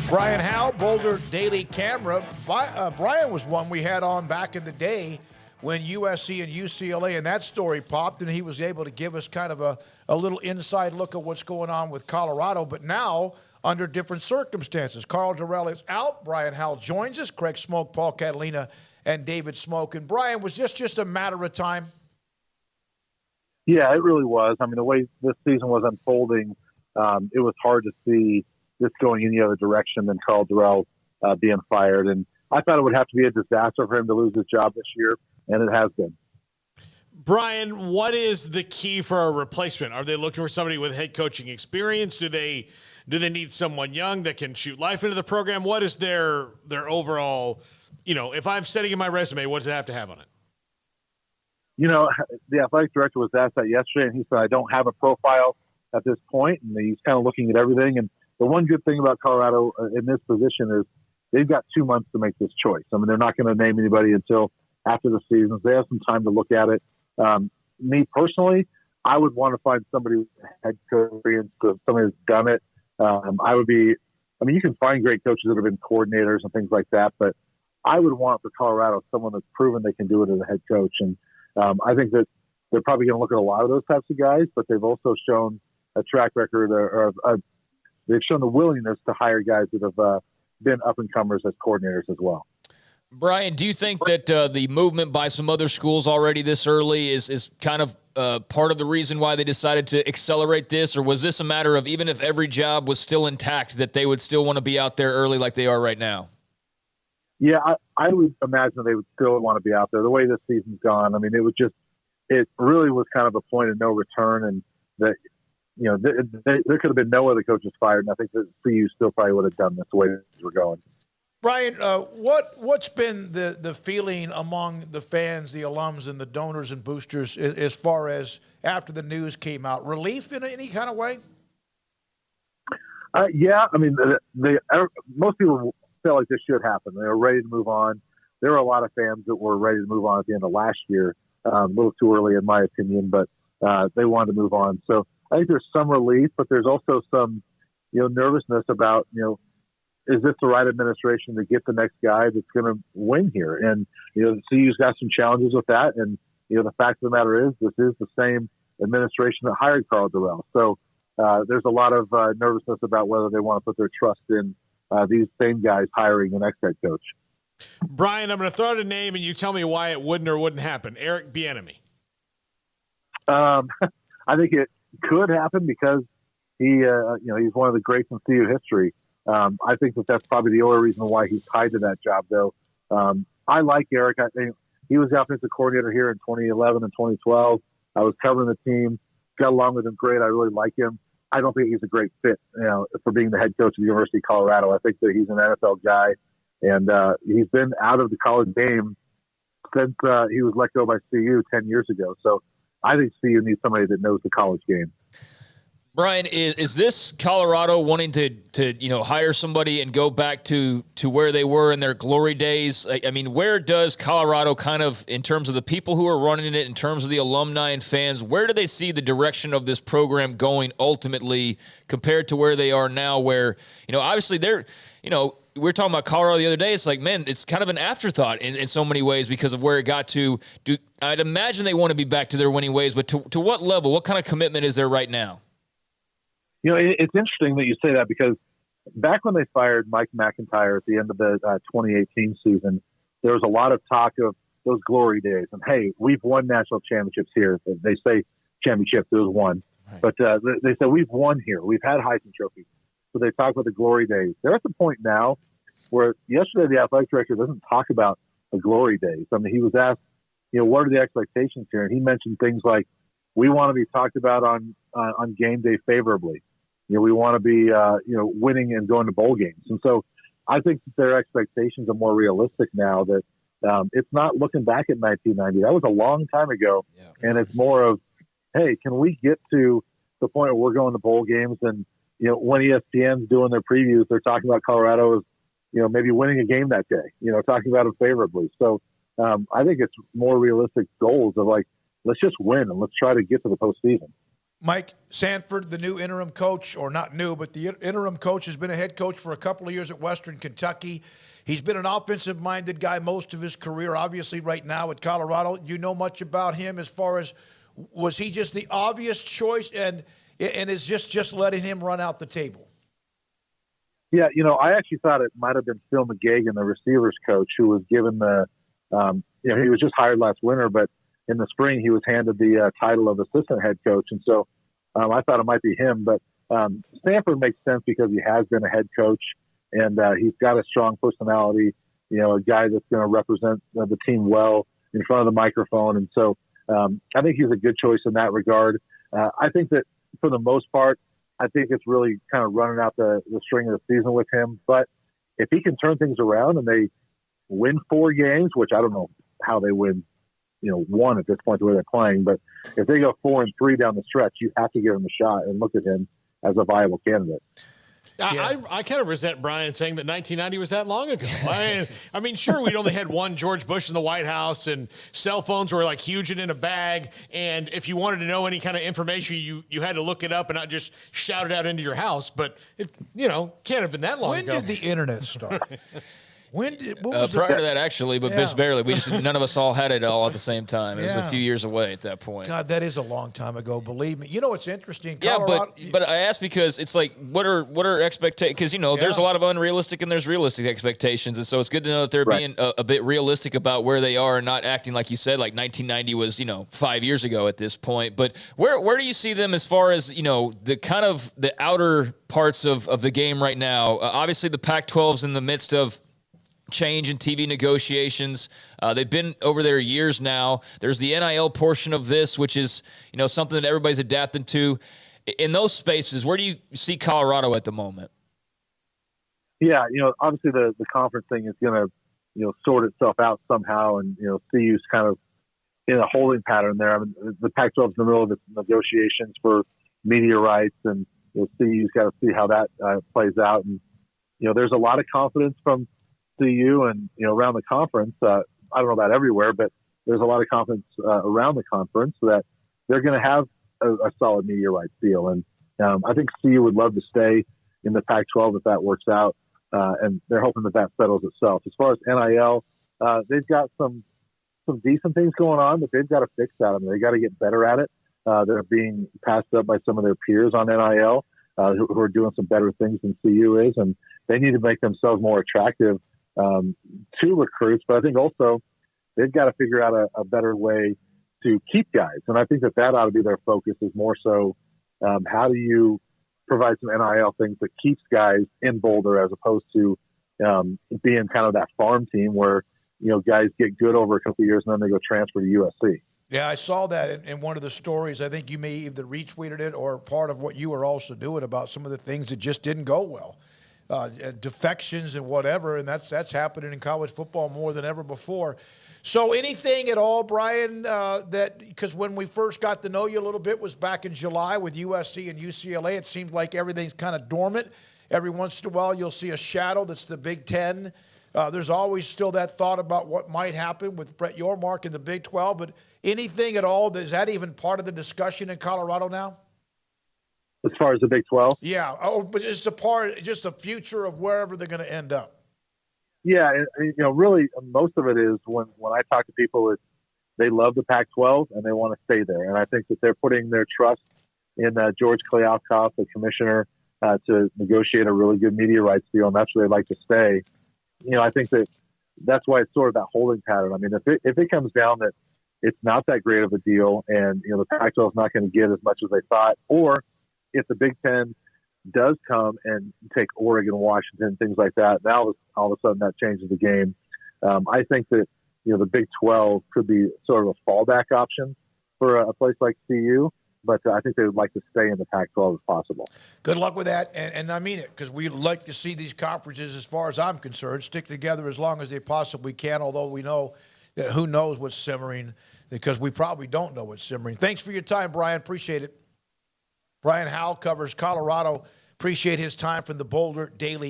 Brian Howell, Boulder Daily Camera. Brian was one we had on back in the day when USC and UCLA and that story popped, and he was able to give us kind of a little inside look at what's going on with Colorado. But now, under different circumstances, Karl Dorrell is out. Brian Howell joins us. Craig Smoak, Paul Catalina, and David Smoak. And Brian, was this just a matter of time? Yeah, it really was. I mean, the way this season was unfolding, it was hard to see this going any other direction than Karl Dorrell being fired. And I thought it would have to be a disaster for him to lose his job this year, and it has been. Brian, what is the key for a replacement? Are they looking for somebody with head coaching experience? Do they need someone young that can shoot life into the program? What is their overall, if I'm setting in my resume, what does it have to have on it? The athletic director was asked that yesterday, and he said, I don't have a profile at this point, and he's kind of looking at everything. And the one good thing about Colorado in this position is they've got 2 months to make this choice. I mean, they're not going to name anybody until after the season. They have some time to look at it. Me personally, I would want to find somebody with head coach experience, somebody who's done it. You can find great coaches that have been coordinators and things like that, but I would want for Colorado someone that's proven they can do it as a head coach. And I think that they're probably going to look at a lot of those types of guys, but they've also shown a track record they've shown the willingness to hire guys that have been up-and-comers as coordinators as well. Brian, do you think that the movement by some other schools already this early is kind of part of the reason why they decided to accelerate this, or was this a matter of even if every job was still intact, that they would still want to be out there early like they are right now? Yeah, I would imagine they would still want to be out there. The way this season's gone, I mean, it really was kind of a point of no return, and that there could have been no other coaches fired, and I think that CU still probably would have done this the way things were going. Brian, what's been the feeling among the fans, the alums, and the donors and boosters as far as after the news came out? Relief in any kind of way? Yeah, I mean, most people felt like this should happen. They were ready to move on. There were a lot of fans that were ready to move on at the end of last year. A little too early, in my opinion, but they wanted to move on. So I think there's some relief, but there's also some, nervousness about, is this the right administration to get the next guy that's going to win here? And, the CU's got some challenges with that. And, the fact of the matter is this is the same administration that hired Karl Dorrell. So there's a lot of nervousness about whether they want to put their trust in these same guys hiring the next head coach. Brian, I'm going to throw out a name and you tell me why it wouldn't or wouldn't happen. Eric Bieniemy. I think it could happen because he's one of the greats in CU history. I think that's probably the only reason why he's tied to that job, though. I like Eric. I think he was the offensive coordinator here in 2011 and 2012. I was covering the team, got along with him great. I really like him. I don't think he's a great fit, for being the head coach of the University of Colorado. I think that he's an NFL guy, and he's been out of the college game since he was let go by CU 10 years ago. So I think CU needs somebody that knows the college game. Brian, is this Colorado wanting to hire somebody and go back to where they were in their glory days? I mean, where does Colorado kind of, in terms of the people who are running it, in terms of the alumni and fans, where do they see the direction of this program going ultimately compared to where they are now, where, obviously they're, we were talking about Colorado the other day. It's like, man, it's kind of an afterthought in so many ways because of where it got to. I'd imagine they want to be back to their winning ways, but to what level, what kind of commitment is there right now? It's interesting that you say that because back when they fired Mike McIntyre at the end of the 2018 season, there was a lot of talk of those glory days. And, hey, we've won national championships here. They say championships, there was one. Right. But they said we've won here. We've had Heisman trophies. So they talk about the glory days. They're at the point now where yesterday the athletic director doesn't talk about the glory days. I mean, he was asked, what are the expectations here? And he mentioned things like, we want to be talked about on game day favorably. We want to be, winning and going to bowl games. And so I think that their expectations are more realistic now that it's not looking back at 1990. That was a long time ago. Yeah. And it's more of, hey, can we get to the point where we're going to bowl games? And, when ESPN's doing their previews, they're talking about Colorado as, maybe winning a game that day, talking about it favorably. So I think it's more realistic goals of like, let's just win and let's try to get to the postseason. Mike Sanford, the new interim coach, or not new, but the interim coach, has been a head coach for a couple of years at Western Kentucky. He's been an offensive-minded guy most of his career, obviously right now at Colorado. You know much about him as far as, was he just the obvious choice and is just letting him run out the table? Yeah, I actually thought it might have been Phil McGagan, the receivers coach, who was given the, he was just hired last winter, but in the spring he was handed the title of assistant head coach. And so I thought it might be him. But Sanford makes sense because he has been a head coach, and he's got a strong personality, a guy that's going to represent the team well in front of the microphone. And so I think he's a good choice in that regard. I think that for the most part, I think it's really kind of running out the string of the season with him. But if he can turn things around and they win 4 games, which I don't know how they win, 1 at this point the way they're playing, but if they go 4-3 down the stretch, you have to give him a shot and look at him as a viable candidate. Yeah. I kind of resent Brian saying that 1990 was that long ago. I mean, sure, we'd only had one George Bush in the White House, and cell phones were like huge and in a bag. And if you wanted to know any kind of information, you had to look it up and not just shout it out into your house. But it, can't have been that long ago. When did the internet start? What was prior to that, actually, but just barely. None of us all had it all at the same time. It was a few years away at that point. God, that is a long time ago. Believe me. It's interesting. Colorado, but I asked because it's like, what are expectations? Because there's a lot of unrealistic and there's realistic expectations, and so it's good to know that they're being a bit realistic about where they are and not acting like you said, like 1990 was 5 years ago at this point. But where do you see them as far as the kind of the outer parts of the game right now? Obviously, the Pac-12's in the midst of change in TV negotiations. They've been over there years now. There's the NIL portion of this, which is, something that everybody's adapting to. In those spaces, where do you see Colorado at the moment? Yeah, obviously the conference thing is going to, sort itself out somehow, and, CU's kind of in a holding pattern there. I mean, the Pac-12 is in the middle of its negotiations for media rights, and CU's got to see how that plays out. And, there's a lot of confidence from CU and around the conference. I don't know about everywhere, but there's a lot of confidence around the conference that they're going to have a solid media rights deal. And I think CU would love to stay in the Pac-12 if that works out, and they're hoping that settles itself. As far as NIL, they've got some decent things going on, but they've got to fix that. I mean, they got to get better at it. They're being passed up by some of their peers on NIL who are doing some better things than CU is, and they need to make themselves more attractive to recruits. But I think also they've got to figure out a better way to keep guys. And I think that ought to be their focus, is more so how do you provide some NIL things that keeps guys in Boulder, as opposed to being kind of that farm team where, guys get good over a couple of years and then they go transfer to USC. Yeah, I saw that in one of the stories. I think you may either retweeted it or part of what you were also doing about some of the things that just didn't go well. Defections and whatever, and that's happening in college football more than ever before. So anything at all, Brian, because when we first got to know you a little bit was back in July with USC and UCLA, it seemed like everything's kind of dormant. Every once in a while you'll see a shadow that's the Big Ten. There's always still that thought about what might happen with Brett Yormark in the Big 12, but anything at all, is that even part of the discussion in Colorado now? As far as the Big 12? Yeah. Oh, but it's just a future of wherever they're going to end up. Yeah. And, really most of it is when I talk to people, they love the Pac-12 and they want to stay there. And I think that they're putting their trust in George Kliavkoff, the commissioner, to negotiate a really good media rights deal. And that's where they'd like to stay. I think that's why it's sort of that holding pattern. I mean, if it comes down that it's not that great of a deal and, the Pac-12 is not going to get as much as they thought, or if the Big Ten does come and take Oregon, Washington, things like that, now all of a sudden that changes the game. I think that, the Big 12 could be sort of a fallback option for a place like CU, but I think they would like to stay in the Pac-12 if possible. Good luck with that, and I mean it, because we like to see these conferences, as far as I'm concerned, stick together as long as they possibly can, although we know that who knows what's simmering, because we probably don't know what's simmering. Thanks for your time, Brian. Appreciate it. Brian Howell covers Colorado. Appreciate his time from the Boulder Daily